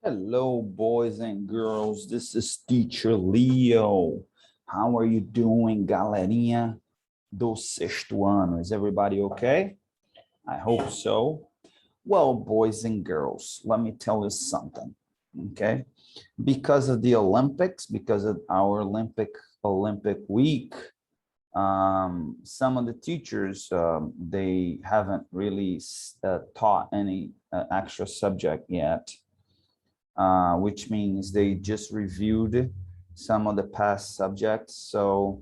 Hello, boys and girls. This is Teacher Leo. How are you doing, galerinha do sexto ano? Is everybody okay? I hope so. Well, boys and girls, let me tell you something, okay? Because of the Olympics, because of our Olympic week, some of the teachers, they haven't really taught any extra subject yet. Which means they just reviewed some of the past subjects. So,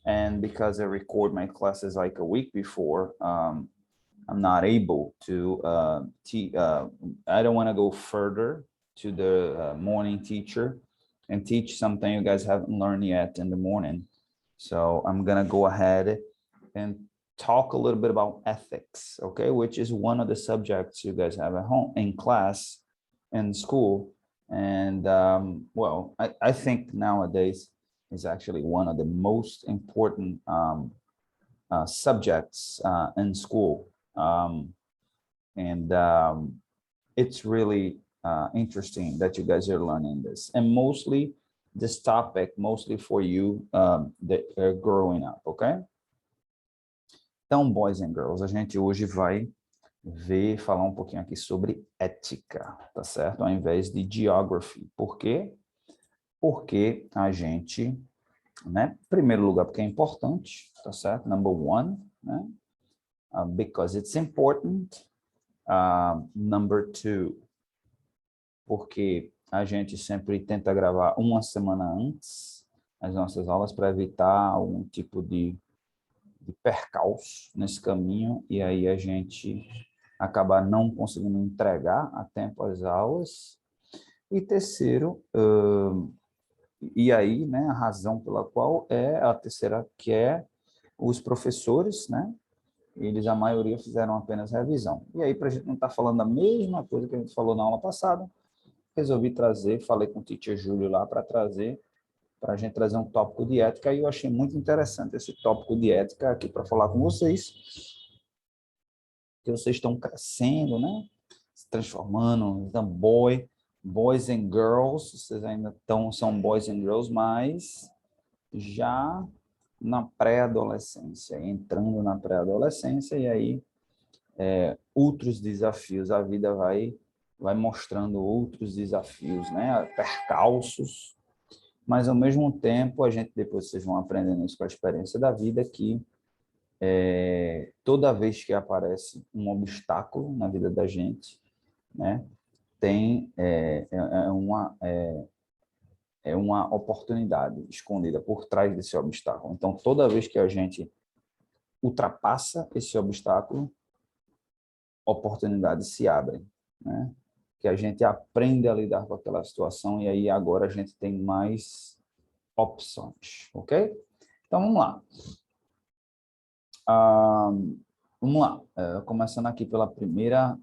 and because I record my classes like a week before, I'm not able to, I don't want to go further to the morning teacher and teach something you guys haven't learned yet in the morning. So I'm going to go ahead and talk a little bit about ethics, okay, which is one of the subjects you guys have at home in class in school. And well, I think nowadays is actually one of the most important subjects in school. It's really interesting that you guys are learning this, and mostly this topic, mostly for you that are growing up, okay? Então, boys and girls, a gente hoje vai falar um pouquinho aqui sobre ética, tá certo? Ao invés de geography. Por quê? Porque a gente, né? Em primeiro lugar, porque é importante, tá certo? Number one, né? Because it's important. Number two, porque a gente sempre tenta gravar uma semana antes as nossas aulas para evitar algum tipo de percalço nesse caminho, e aí a gente acabar não conseguindo entregar a tempo as aulas. E terceiro, e aí, né, a razão pela qual é a terceira, que é os professores, né, eles, a maioria, fizeram apenas revisão. E aí, para a gente não estar falando a mesma coisa que a gente falou na aula passada, resolvi trazer, falei com o teacher Júlio lá para a gente trazer um tópico de ética, e eu achei muito interessante esse tópico de ética aqui para falar com vocês, que vocês estão crescendo, né? Se transformando, então, boys and girls, vocês ainda são boys and girls, mas já na pré-adolescência, entrando na pré-adolescência, e aí outros desafios, a vida vai mostrando outros desafios, né? Percalços, mas ao mesmo tempo, a gente, depois vocês vão aprendendo isso com a experiência da vida, que toda vez que aparece um obstáculo na vida da gente, né, tem uma oportunidade escondida por trás desse obstáculo. Então, toda vez que a gente ultrapassa esse obstáculo, oportunidades se abrem, né? Que a gente aprende a lidar com aquela situação, e aí agora a gente tem mais opções, ok? Então, vamos lá. Vamos lá, começando aqui pela primeira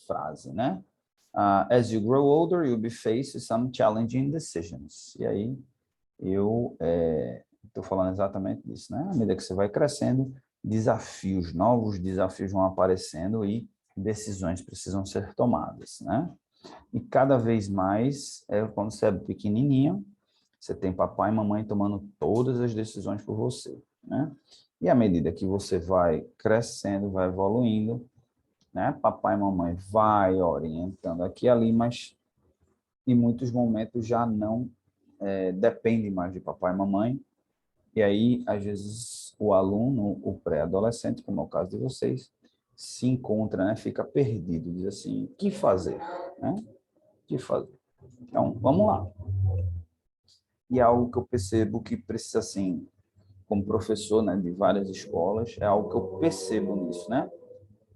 frase, né? As you grow older, you'll be faced with some challenging decisions. E aí, eu estou falando exatamente disso, né? À medida que você vai crescendo, novos desafios vão aparecendo e decisões precisam ser tomadas, né? E cada vez mais, quando você é pequenininho, você tem papai e mamãe tomando todas as decisões por você, né? E à medida que você vai crescendo, vai evoluindo, né? Papai e mamãe vai orientando aqui e ali, mas em muitos momentos já não depende mais de papai e mamãe. E aí, às vezes, o aluno, o pré-adolescente, como é o caso de vocês, se encontra, né? Fica perdido, diz assim, o que fazer, né? O que fazer? Então, vamos lá. E é algo que eu percebo que precisa, assim, como professor, né, de várias escolas, é algo que eu percebo nisso, né?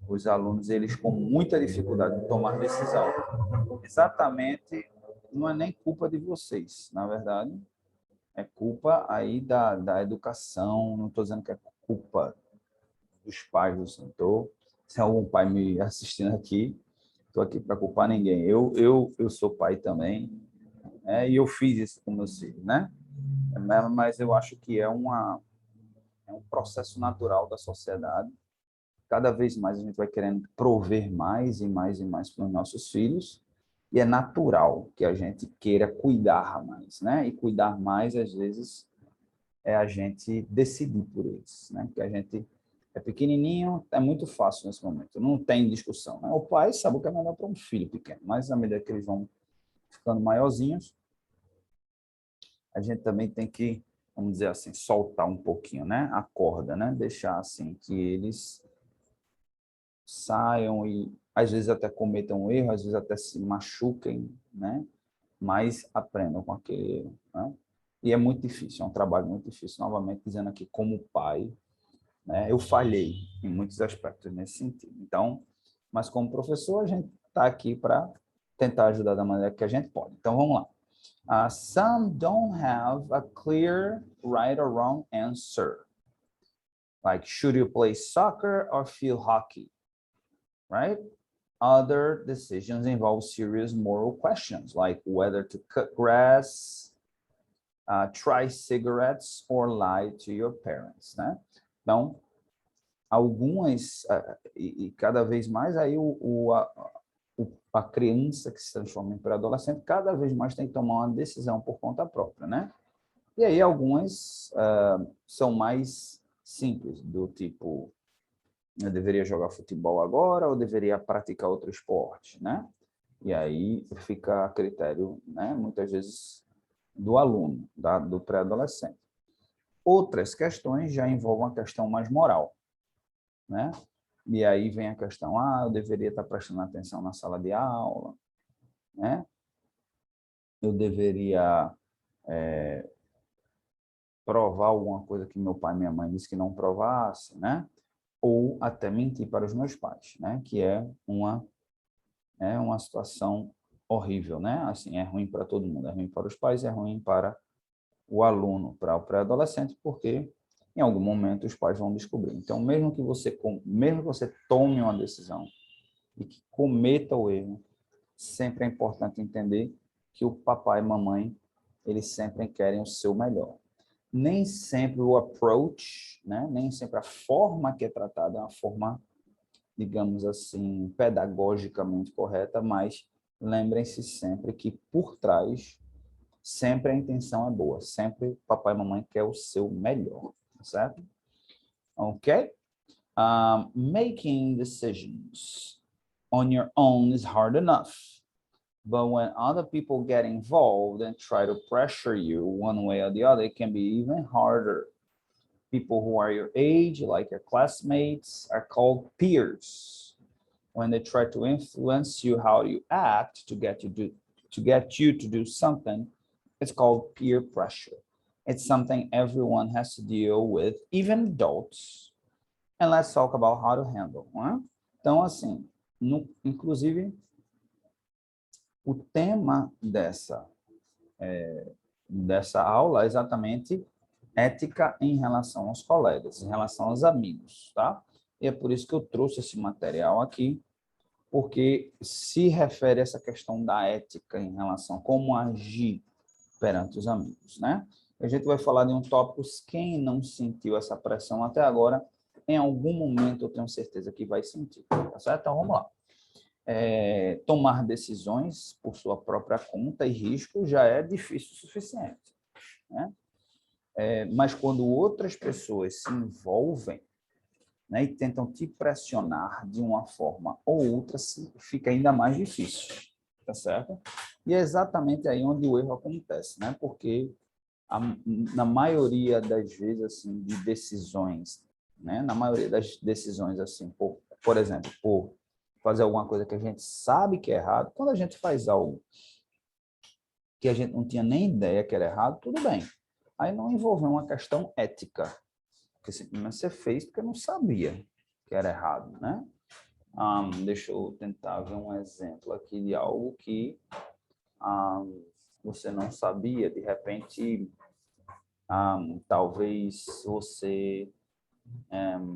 Os alunos, eles com muita dificuldade de tomar decisão. Exatamente, não é nem culpa de vocês, na verdade, é culpa aí da educação, não estou dizendo que é culpa dos pais do Senhor. Se algum pai me assistindo aqui, estou aqui para culpar ninguém. Eu sou pai também, e eu fiz isso com meus filhos, né? Mas eu acho que é um processo natural da sociedade. Cada vez mais a gente vai querendo prover mais e mais e mais para os nossos filhos, E é natural que a gente queira cuidar mais, né? E cuidar mais, às vezes, é a gente decidir por eles, né? Porque a gente é pequenininho, é muito fácil nesse momento, não tem discussão, né? O pai sabe o que é melhor para um filho pequeno, mas à medida que eles vão ficando maiorzinhos, a gente também tem que, vamos dizer assim, soltar um pouquinho, né? A corda, né? Deixar assim que eles saiam e às vezes até cometam um erro, às vezes até se machuquem, né? Mas aprendam com aquele erro, né? E é muito difícil, é um trabalho muito difícil. Novamente dizendo aqui, como pai, né? Eu falhei em muitos aspectos nesse sentido. Então, mas como professor, a gente está aqui para tentar ajudar da maneira que a gente pode. Então, vamos lá. Some don't have a clear right or wrong answer. Like, should you play soccer or field hockey? Right? Other decisions involve serious moral questions, like whether to cut grass, try cigarettes, or lie to your parents, né? Então, algumas, e cada vez mais aí a criança que se transforma em pré-adolescente, cada vez mais tem que tomar uma decisão por conta própria, né? E aí algumas são mais simples, do tipo, eu deveria jogar futebol agora ou deveria praticar outro esporte, né? E aí fica a critério, né, muitas vezes, do aluno, do pré-adolescente. Outras questões já envolvem uma questão mais moral, né? E aí vem a questão, eu deveria estar prestando atenção na sala de aula, né? Eu deveria provar alguma coisa que meu pai e minha mãe disse que não provasse, né? Ou até mentir para os meus pais, né? Que é uma situação horrível, né? Assim, é ruim para todo mundo, é ruim para os pais, é ruim para o aluno, para o pré-adolescente, porque em algum momento os pais vão descobrir. Então, mesmo que você tome uma decisão e que cometa o erro, sempre é importante entender que o papai e mamãe, eles sempre querem o seu melhor. Nem sempre o approach, né? Nem sempre a forma que é tratada é uma forma, digamos assim, pedagogicamente correta, mas lembrem-se sempre que por trás sempre a intenção é boa, sempre papai e mamãe quer o seu melhor, certo? Ok? Making decisions on your own is hard enough, but when other people get involved and try to pressure you one way or the other, it can be even harder. People who are your age, like your classmates, are called peers. When they try to influence you how you act to get you to do something, it's called peer pressure. It's something everyone has to deal with, even adults. And let's talk about how to handle. Né? Então, assim, inclusive, o tema dessa aula é exatamente ética em relação aos colegas, em relação aos amigos, tá? E é por isso que eu trouxe esse material aqui, porque se refere a essa questão da ética em relação a como agir perante os amigos, né? A gente vai falar de um tópico, quem não sentiu essa pressão até agora, em algum momento eu tenho certeza que vai sentir, tá certo? Então, vamos lá. Tomar decisões por sua própria conta e risco já é difícil o suficiente, né? Mas quando outras pessoas se envolvem, né, e tentam te pressionar de uma forma ou outra, fica ainda mais difícil, tá certo? E é exatamente aí onde o erro acontece, né? Porque na maioria das vezes, assim, de decisões, né? Na maioria das decisões, assim, por exemplo, por fazer alguma coisa que a gente sabe que é errado, quando a gente faz algo que a gente não tinha nem ideia que era errado, tudo bem. Aí não envolveu uma questão ética, porque simplesmente você fez porque não sabia que era errado, né? Deixa eu tentar ver um exemplo aqui de algo que você não sabia, de repente, talvez você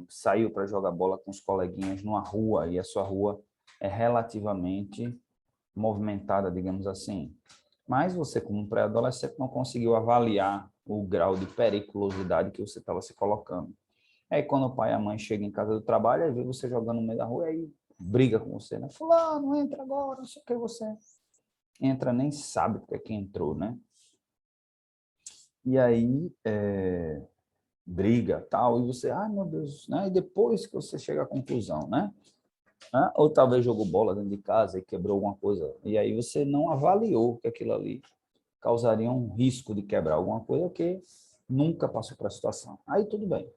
saiu para jogar bola com os coleguinhas numa rua e a sua rua é relativamente movimentada, digamos assim. Mas você, como pré-adolescente, não conseguiu avaliar o grau de periculosidade que você estava se colocando. Aí, quando o pai e a mãe chegam em casa do trabalho, aí vê você jogando no meio da rua e aí briga com você, né? Fulano, entra agora, não sei o que você. entra nem sabe porque é que entrou, né? E aí, briga, tal, e você, ai meu Deus, né? E depois que você chega à conclusão, né? Ou talvez jogou bola dentro de casa e quebrou alguma coisa, e aí você não avaliou que aquilo ali causaria um risco de quebrar alguma coisa que nunca passou para a situação. Aí tudo bem.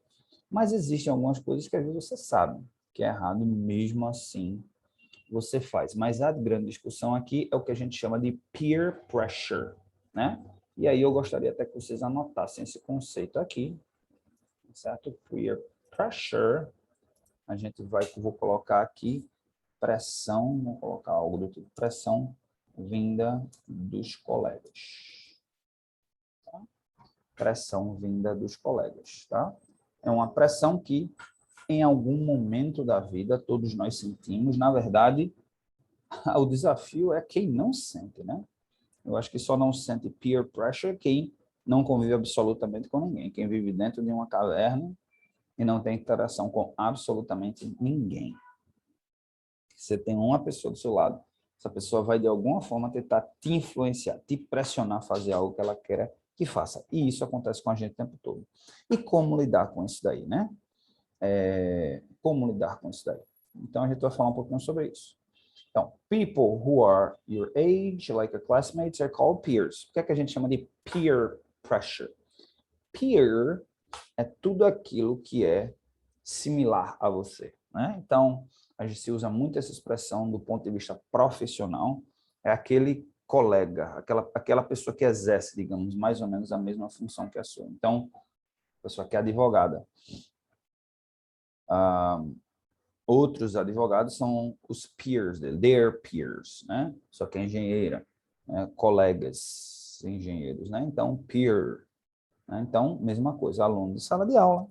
Mas existem algumas coisas que às vezes você sabe que é errado, mesmo assim você faz. Mas a grande discussão aqui é o que a gente chama de peer pressure, né? E aí eu gostaria até que vocês anotassem esse conceito aqui, certo? Peer pressure. A gente vou colocar aqui pressão, vou colocar algo do tipo pressão vinda dos colegas. Tá? Pressão vinda dos colegas, tá? É uma pressão que, em algum momento da vida, todos nós sentimos. Na verdade, o desafio é quem não sente, né? Eu acho que só não sente peer pressure quem não convive absolutamente com ninguém, quem vive dentro de uma caverna e não tem interação com absolutamente ninguém. Você tem uma pessoa do seu lado, essa pessoa vai de alguma forma tentar te influenciar, te pressionar a fazer algo que ela quer que faça. E isso acontece com a gente o tempo todo. E como lidar com isso daí, né? Como lidar com isso daí? Então a gente vai falar um pouquinho sobre isso. Então, people who are your age, like your classmates, are called peers. O que é que a gente chama de peer pressure? Peer é tudo aquilo que é similar a você, né? Então, a gente usa muito essa expressão do ponto de vista profissional, é aquele colega, aquela pessoa que exerce, digamos, mais ou menos a mesma função que a sua. Então, a pessoa que é advogada. Outros advogados são os peers dele, their peers, né? Só que é engenheira, né? Colegas engenheiros, né? Então, peer. Né? Então, mesma coisa, aluno de sala de aula,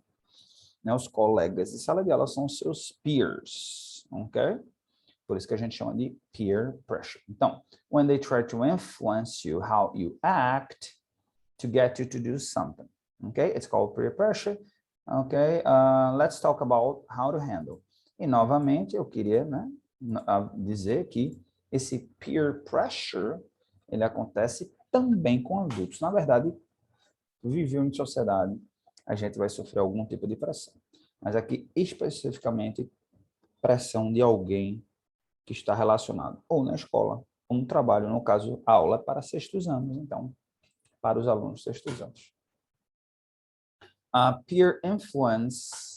né? Os colegas de sala de aula são os seus peers, ok? Por isso que a gente chama de peer pressure. Então, when they try to influence you, how you act to get you to do something, okay? It's called peer pressure, okay? Let's talk about how to handle. E, novamente, eu queria, né, dizer que esse peer pressure, ele acontece também com adultos. Na verdade, viveu em sociedade, a gente vai sofrer algum tipo de pressão. Mas aqui, especificamente, pressão de alguém que está relacionado ou na escola, ou no trabalho, no caso, a aula é para sextos anos, então, para os alunos sextos anos. Peer influence.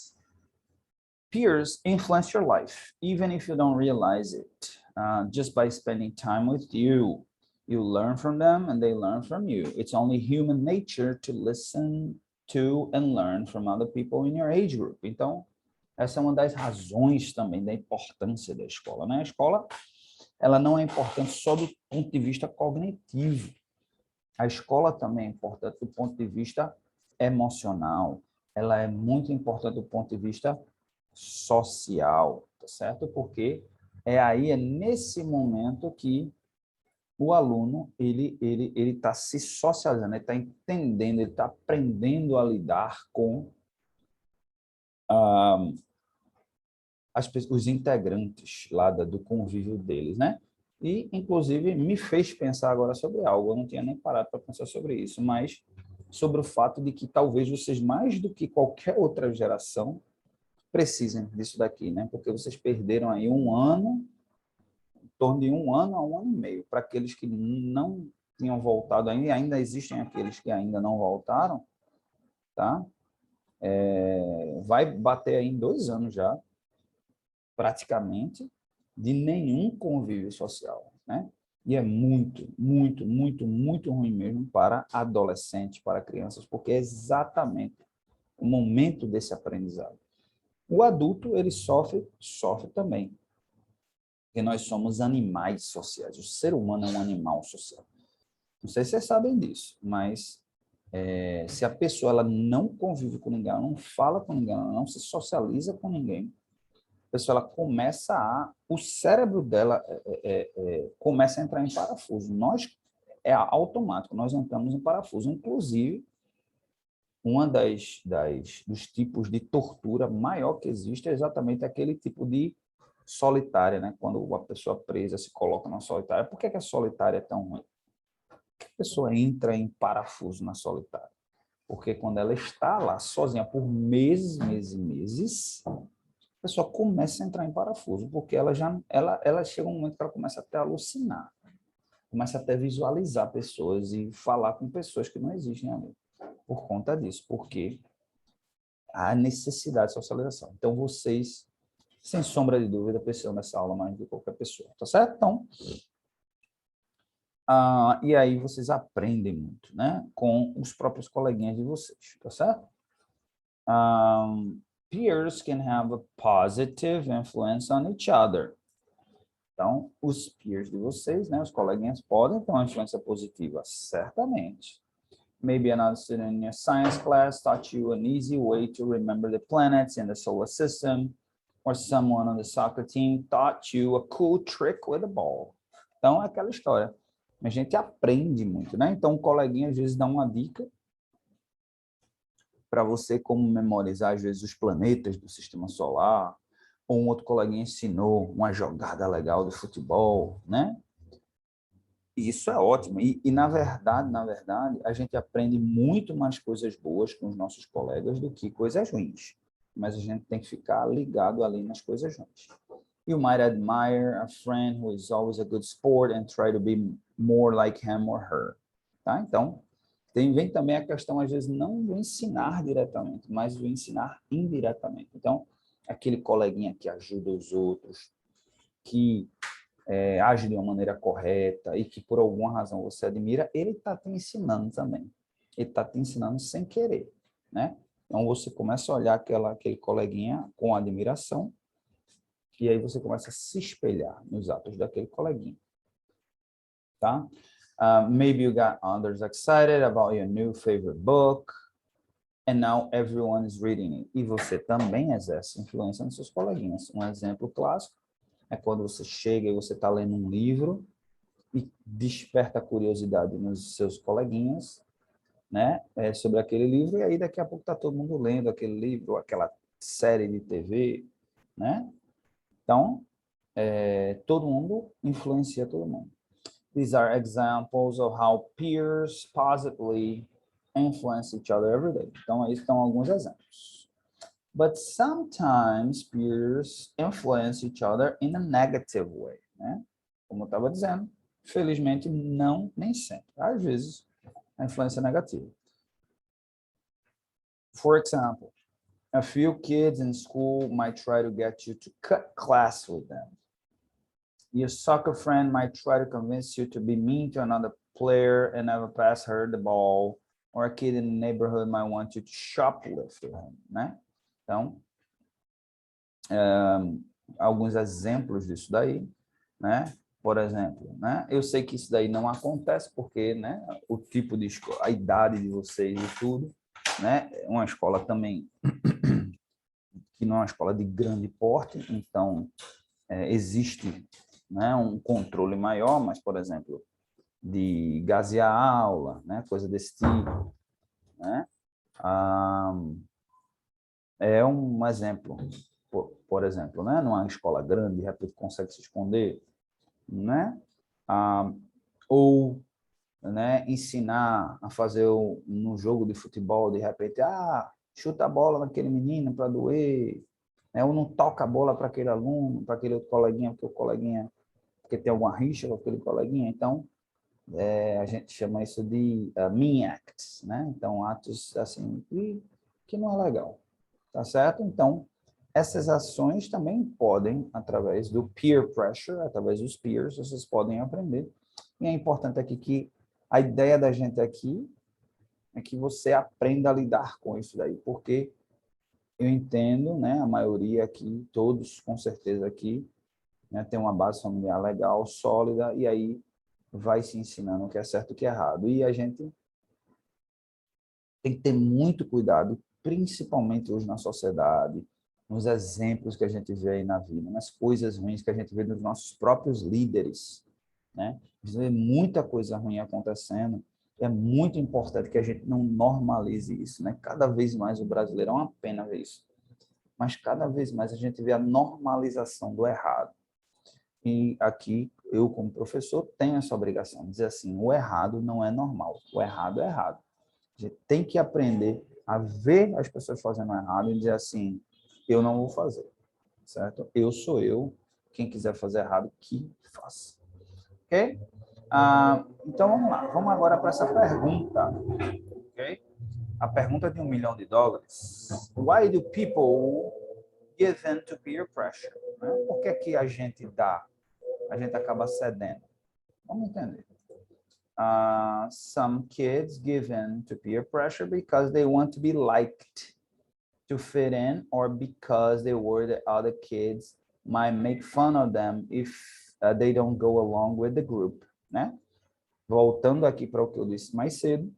Peers influence your life, even if you don't realize it. Just by spending time with you, you learn from them and they learn from you. It's only human nature to listen to and learn from other people in your age group. Então, essa é uma das razões também da importância da escola, né? A escola, ela não é importante só do ponto de vista cognitivo. A escola também é importante do ponto de vista emocional. Ela é muito importante do ponto de vista social, tá certo? Porque é nesse momento que o aluno ele está se socializando, ele está entendendo, ele está aprendendo a lidar com os integrantes lá do convívio deles, né? E, inclusive, me fez pensar agora sobre algo. Eu não tinha nem parado para pensar sobre isso, mas sobre o fato de que talvez vocês, mais do que qualquer outra geração, precisem disso daqui, né? Porque vocês perderam aí um ano, em torno de um ano a um ano e meio, para aqueles que não tinham voltado ainda, e ainda existem aqueles que ainda não voltaram, tá? Vai bater aí em 2 anos já, praticamente, de nenhum convívio social, né? E é muito, muito, muito, muito ruim mesmo para adolescentes, para crianças, porque é exatamente o momento desse aprendizado. O adulto, ele sofre também, porque nós somos animais sociais. O ser humano é um animal social. Não sei se vocês sabem disso, mas se a pessoa ela não convive com ninguém, ela não fala com ninguém, ela não se socializa com ninguém, a pessoa ela começa o cérebro dela começa a entrar em parafuso. É automático, nós entramos em parafuso. Inclusive, uma dos tipos de tortura maior que existe é exatamente aquele tipo de solitária, né? Quando a pessoa presa se coloca na solitária. Por que que a solitária é tão ruim? Por que a pessoa entra em parafuso na solitária? Porque quando ela está lá sozinha por meses, meses e meses, a pessoa começa a entrar em parafuso, porque ela chega um momento que ela começa até a alucinar, começa até a visualizar pessoas e falar com pessoas que não existem ali, por conta disso, porque há necessidade de socialização. Então, vocês, sem sombra de dúvida, precisam dessa aula mais do que qualquer pessoa, tá certo? Então, e aí vocês aprendem muito, né? Com os próprios coleguinhas de vocês, tá certo? Peers can have a positive influence on each other. Então, os peers de vocês, né, os coleguinhas, podem ter uma influência positiva, certamente. Maybe another student in your science class taught you an easy way to remember the planets in the solar system, or someone on the soccer team taught you a cool trick with a ball. Então, é aquela história. A gente aprende muito, né? Então, o coleguinha às vezes dá uma dica para você como memorizar, às vezes, os planetas do sistema solar, ou um outro coleguinha ensinou uma jogada legal de futebol, né? E isso é ótimo. E na verdade, a gente aprende muito mais coisas boas com os nossos colegas do que coisas ruins. Mas a gente tem que ficar ligado ali nas coisas ruins. You might admire a friend who is always a good sport and try to be more like him or her. Tá? Então, vem também a questão, às vezes, não do ensinar diretamente, mas do ensinar indiretamente. Então, aquele coleguinha que ajuda os outros, que age de uma maneira correta e que por alguma razão você admira, ele está te ensinando também. Ele está te ensinando sem querer, né? Então, você começa a olhar aquele coleguinha com admiração e aí você começa a se espelhar nos atos daquele coleguinha, tá? Maybe you got others excited about your new favorite book and now everyone is reading it. E você também exerce influência nos seus coleguinhas. Um exemplo clássico é quando você chega e você está lendo um livro e desperta a curiosidade nos seus coleguinhas, né, sobre aquele livro, e aí daqui a pouco está todo mundo lendo aquele livro, aquela série de TV, né? Então, todo mundo influencia todo mundo. These are examples of how peers positively influence each other every day. Então, aí estão alguns exemplos. But sometimes peers influence each other in a negative way, né? Como eu estava dizendo, felizmente não, nem sempre. Às vezes, a influência é negativa. For example, a few kids in school might try to get you to cut class with them. Your soccer friend might try to convince you to be mean to another player and never pass her the ball. Or a kid in the neighborhood might want you to shoplift with him, né? Então, alguns exemplos disso daí, né? Por exemplo, né? Eu sei que isso daí não acontece porque, né? O tipo de escola, a idade de vocês e tudo, né? É uma escola também que não é uma escola de grande porte, então existe, né, um controle maior, mas, por exemplo, de gasear a aula, né? Coisa desse tipo, né? É um exemplo. Por exemplo, né? Numa escola grande, de repente consegue se esconder, né? Ou, né, ensinar a fazer no jogo de futebol, de repente, chuta a bola naquele menino para doer, né? Ou não toca a bola para aquele aluno, para aquele outro coleguinha, porque o coleguinha, porque tem alguma rixa com aquele coleguinha. Então, a gente chama isso de mean acts, né? Então, atos assim que não é legal, tá certo? Então, essas ações também podem, através do peer pressure, através dos peers, vocês podem aprender. E é importante aqui que a ideia da gente aqui é que você aprenda a lidar com isso daí, porque eu entendo, né, a maioria aqui, todos com certeza aqui, né, tem uma base familiar legal, sólida, e aí vai se ensinando o que é certo e o que é errado. E a gente tem que ter muito cuidado, principalmente hoje na sociedade, nos exemplos que a gente vê aí na vida, nas coisas ruins que a gente vê nos nossos próprios líderes, né? A gente vê muita coisa ruim acontecendo, é muito importante que a gente não normalize isso, né? Cada vez mais o brasileiro, é uma pena ver isso. mas cada vez mais a gente vê a normalização do errado. E aqui, eu como professor, tenho essa obrigação de dizer assim, o errado não é normal, o errado é errado. A gente tem que aprender a ver as pessoas fazendo errado e dizer assim, eu não vou fazer, certo? Eu sou eu, quem quiser fazer errado, que faça. Ok? Então, vamos lá. Vamos agora para essa pergunta. Ok? A pergunta de $1 milhão. Why do people give in to peer pressure? Né? Por que que a gente acaba cedendo? Vamos entender. Some kids give in to peer pressure because they want to be liked, to fit in, or because they worry that other kids might make fun of them if they don't go along with the group, né? Voltando aqui para o que eu disse mais cedo,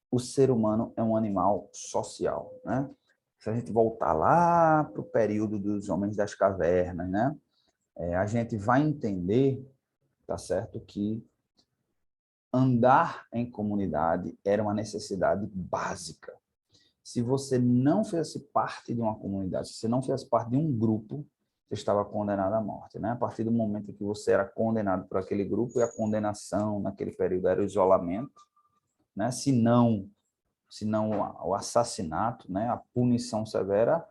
o ser humano é um animal social, né? Se a gente voltar lá para o período dos homens das cavernas, né? A gente vai entender, tá certo, que andar em comunidade era uma necessidade básica. Se você não fizesse parte de uma comunidade, se você não fizesse parte de um grupo, você estava condenado à morte, né? A partir do momento em que você era condenado por aquele grupo, e a condenação naquele período era o isolamento, né? Se não o assassinato, né? A punição severa,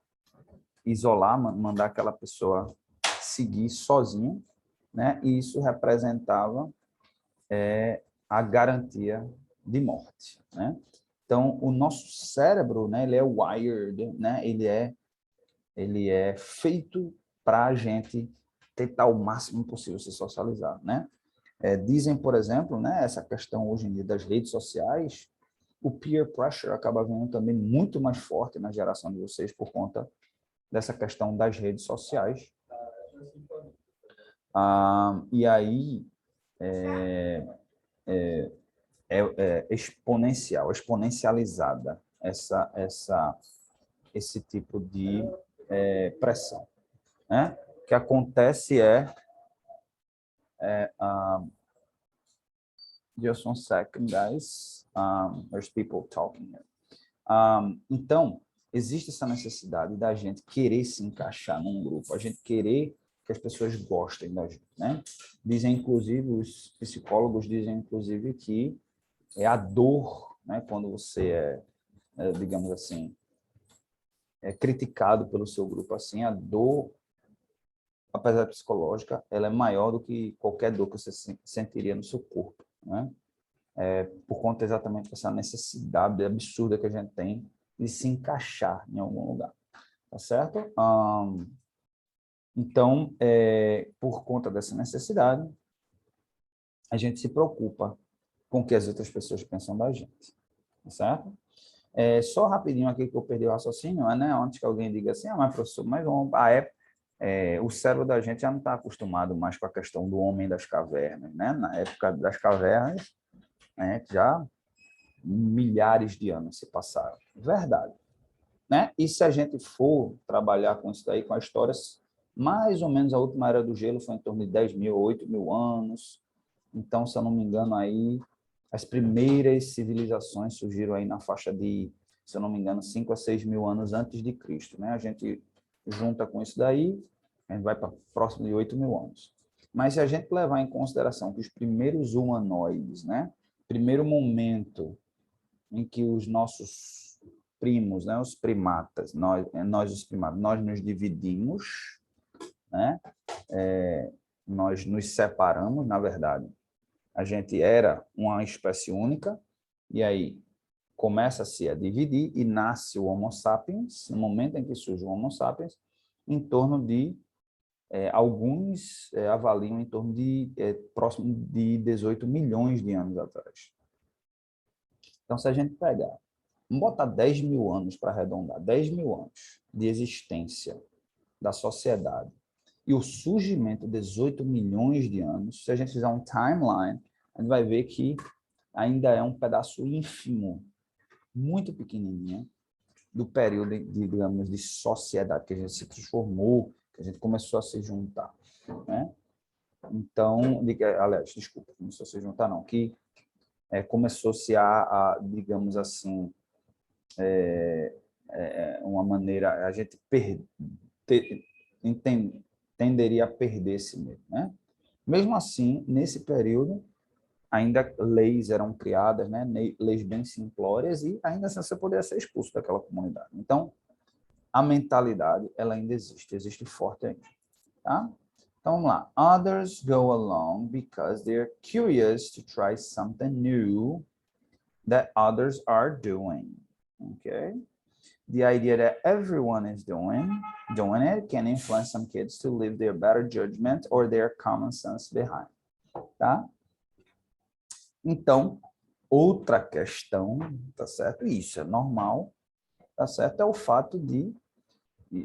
isolar, mandar aquela pessoa seguir sozinho, né? E isso representava a garantia de morte, né? Então, o nosso cérebro, né, ele é wired, né? Ele é feito para a gente tentar o máximo possível se socializar, né? Dizem, por exemplo, né, essa questão hoje em dia das redes sociais, o peer pressure acaba vindo também muito mais forte na geração de vocês por conta dessa questão das redes sociais. E aí exponencial, exponencializada esse tipo de pressão, né? O que acontece just one second, guys. There's people talking here. Então, existe essa necessidade da gente querer se encaixar num grupo, a gente querer que as pessoas gostem da gente, né? Dizem, inclusive, os psicólogos dizem, inclusive, que é a dor, né? Quando você digamos assim, criticado pelo seu grupo assim, a dor, apesar de psicológica, ela é maior do que qualquer dor que você sentiria no seu corpo, né? Por conta exatamente dessa necessidade absurda que a gente tem de se encaixar em algum lugar, tá certo? Então, por conta dessa necessidade, a gente se preocupa com o que as outras pessoas pensam da gente, tá certo? Só rapidinho aqui que eu perdi o raciocínio, né? Antes que alguém diga assim, mas professor, mas o cérebro da gente já não está acostumado mais com a questão do homem das cavernas, né? Na época das cavernas, já milhares de anos se passaram. Verdade. Né? E se a gente for trabalhar com isso daí, com as histórias, mais ou menos a última era do gelo foi em torno de 10 mil, 8 mil anos. Então, se eu não me engano, aí as primeiras civilizações surgiram aí na faixa de, se eu não me engano, 5 a 6 mil anos antes de Cristo, né? A gente junta com isso daí, a gente vai para próximo de 8 mil anos. Mas se a gente levar em consideração que os primeiros humanoides, né? Primeiro momento em que os nossos primos, né? Os primatas, nós os primatas, nós nos dividimos, né? Nós nos separamos, na verdade. A gente era uma espécie única, e aí começa-se a dividir e nasce o Homo sapiens, no momento em que surge o Homo sapiens, em torno de, alguns avaliam em torno de próximo de 18 milhões de anos atrás. Então, se a gente pegar, vamos botar 10 mil anos para arredondar, 10 mil anos de existência da sociedade, e o surgimento de 18 milhões de anos, se a gente fizer um timeline, a gente vai ver que ainda é um pedaço ínfimo, muito pequenininho, do período, digamos, de sociedade, que a gente se transformou, que a gente começou a se juntar, né? Então, aliás, desculpa, começou a se juntar não, que começou-se digamos assim, uma maneira, a gente tenderia a perder esse medo, né? Mesmo assim, nesse período, ainda leis eram criadas, né? Leis bem simplórias, e ainda assim você poderia ser expulso daquela comunidade. Então, a mentalidade, ela ainda existe forte ainda, tá? Então, vamos lá. Others go along because they're curious to try something new that others are doing, okay? The idea that everyone is doing it can influence some kids to leave their better judgment or their common sense behind, tá? Então, outra questão, tá certo? Isso é normal, tá certo? É o fato de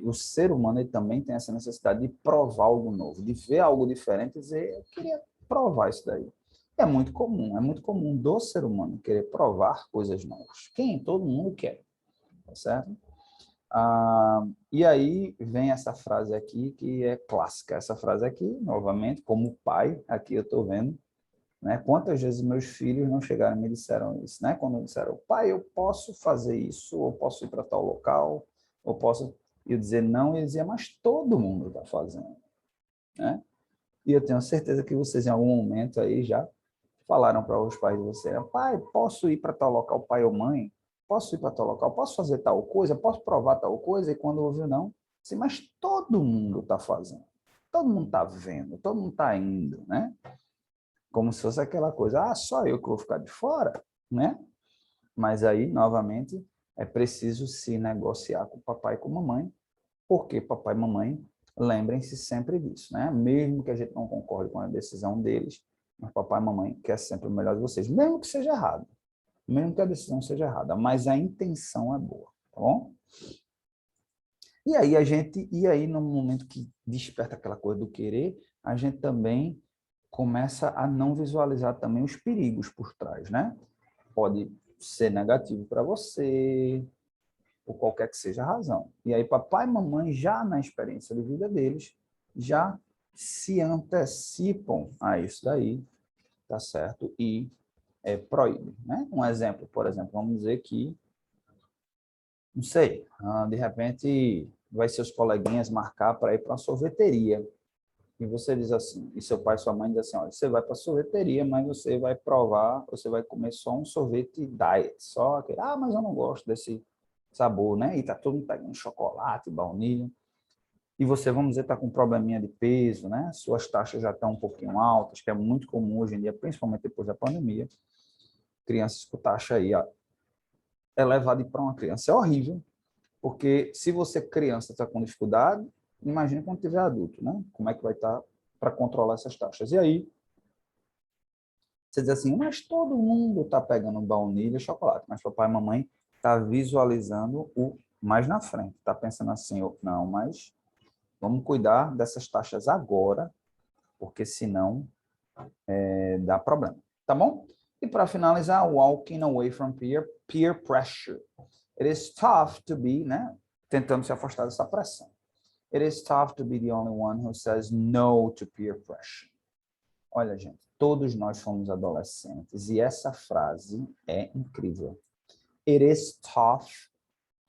o ser humano ele também tem essa necessidade de provar algo novo, de ver algo diferente e dizer, eu queria provar isso daí. É muito comum do ser humano querer provar coisas novas. Todo mundo quer, tá certo? E aí vem essa frase aqui que é clássica. Essa frase aqui, novamente, como pai, aqui eu estou vendo, né? Quantas vezes meus filhos não chegaram e me disseram isso, né? Quando disseram, pai, eu posso fazer isso, ou posso ir para tal local, ou posso... Eu dizer não, e eu dizia, mas todo mundo está fazendo, né? E eu tenho certeza que vocês em algum momento aí já falaram para os pais de vocês, pai, posso ir para tal local, pai ou mãe? Posso ir para tal local? Posso fazer tal coisa? Posso provar tal coisa? E quando ouviu não, assim, mas todo mundo está fazendo, todo mundo está vendo, todo mundo está indo, né? Como se fosse aquela coisa, só eu que vou ficar de fora, né? Mas aí, novamente, é preciso se negociar com o papai e com a mamãe, porque papai e mamãe, lembrem-se sempre disso, né? Mesmo que a gente não concorde com a decisão deles, mas papai e mamãe quer sempre o melhor de vocês, mesmo que seja errado, mesmo que a decisão seja errada, mas a intenção é boa, tá bom? E aí no momento que desperta aquela coisa do querer, a gente também começa a não visualizar também os perigos por trás, né? Pode ser negativo para você, por qualquer que seja a razão. E aí papai e mamãe, já na experiência de vida deles, já se antecipam a isso daí, tá certo? E proíbem, né? Um exemplo, por exemplo, vamos dizer que, não sei, de repente vai ser os coleguinhas marcar para ir para uma sorveteria. E você diz assim, e seu pai e sua mãe diz assim, olha, você vai para a sorveteria, mas você vai provar, você vai comer só um sorvete diet, só aquele, mas eu não gosto desse sabor, né? E tá todo mundo pegando chocolate, baunilha. E você, vamos dizer, está com um probleminha de peso, né? Suas taxas já estão um pouquinho altas, que é muito comum hoje em dia, principalmente depois da pandemia. Crianças com taxa aí, ó, elevada para uma criança é horrível, porque se você criança está com dificuldade, imagine quando tiver adulto, né? Como é que vai estar para controlar essas taxas? E aí, você diz assim, mas todo mundo está pegando baunilha e chocolate, mas papai e mamãe está visualizando o mais na frente, está pensando assim, não, mas vamos cuidar dessas taxas agora, porque senão dá problema, tá bom? E para finalizar, walking away from peer pressure. It is tough to be, né? Tentando se afastar dessa pressão. It is tough to be the only one who says no to peer pressure. Olha, gente, todos nós fomos adolescentes e essa frase é incrível. It is tough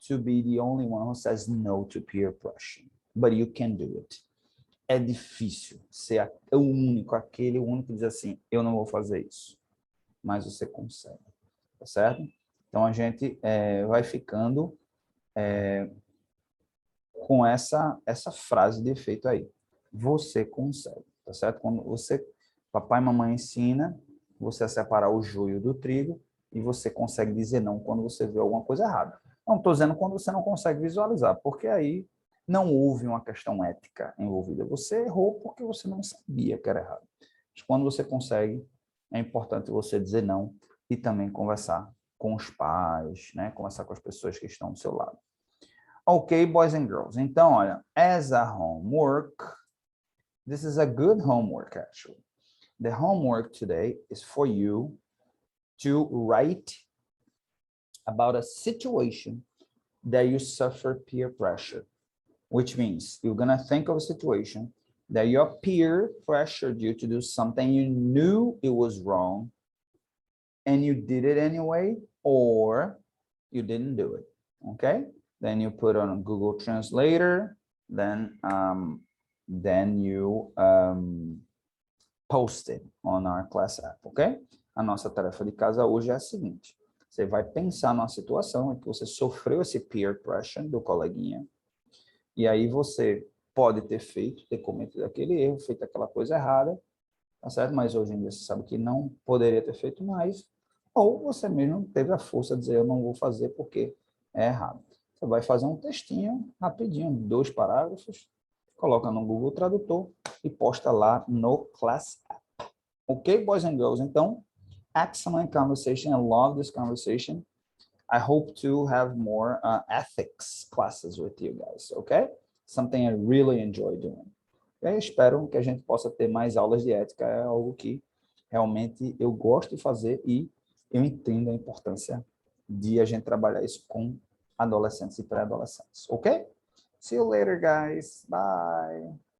to be the only one who says no to peer pressure, but you can do it. É difícil ser o único que diz assim, eu não vou fazer isso, mas você consegue, tá certo? Então a gente vai ficando com essa frase de efeito aí. Você consegue, tá certo? Quando papai e mamãe ensina você a separar o joio do trigo e você consegue dizer não quando você vê alguma coisa errada. Não estou dizendo quando você não consegue visualizar, porque aí não houve uma questão ética envolvida. Você errou porque você não sabia que era errado. Mas quando você consegue, é importante você dizer não e também conversar com os pais, né? Conversar com as pessoas que estão do seu lado. Ok, boys and girls. Então, olha, as a homework, this is a good homework, actually. The homework today is for you to write about a situation that you suffer peer pressure, which means you're going to think of a situation that your peer pressured you to do something you knew it was wrong and you did it anyway, or you didn't do it, okay? then you put on Google Translator, then you post it on our class app, ok? A nossa tarefa de casa hoje é a seguinte: você vai pensar numa situação em que você sofreu esse peer pressure do coleguinha, e aí você pode ter cometido aquele erro, feito aquela coisa errada, tá certo? Mas hoje em dia você sabe que não poderia ter feito mais, ou você mesmo teve a força de dizer, eu não vou fazer porque é errado. Você vai fazer um textinho rapidinho, 2 parágrafos, coloca no Google Tradutor e posta lá no Class App. Ok, boys and girls? Então, excellent conversation. I love this conversation. I hope to have more ethics classes with you guys, okay? Something I really enjoy doing. Eu espero que a gente possa ter mais aulas de ética, é algo que realmente eu gosto de fazer e eu entendo a importância de a gente trabalhar isso com adolescentes e pré-adolescentes, ok? See you later, guys. Bye.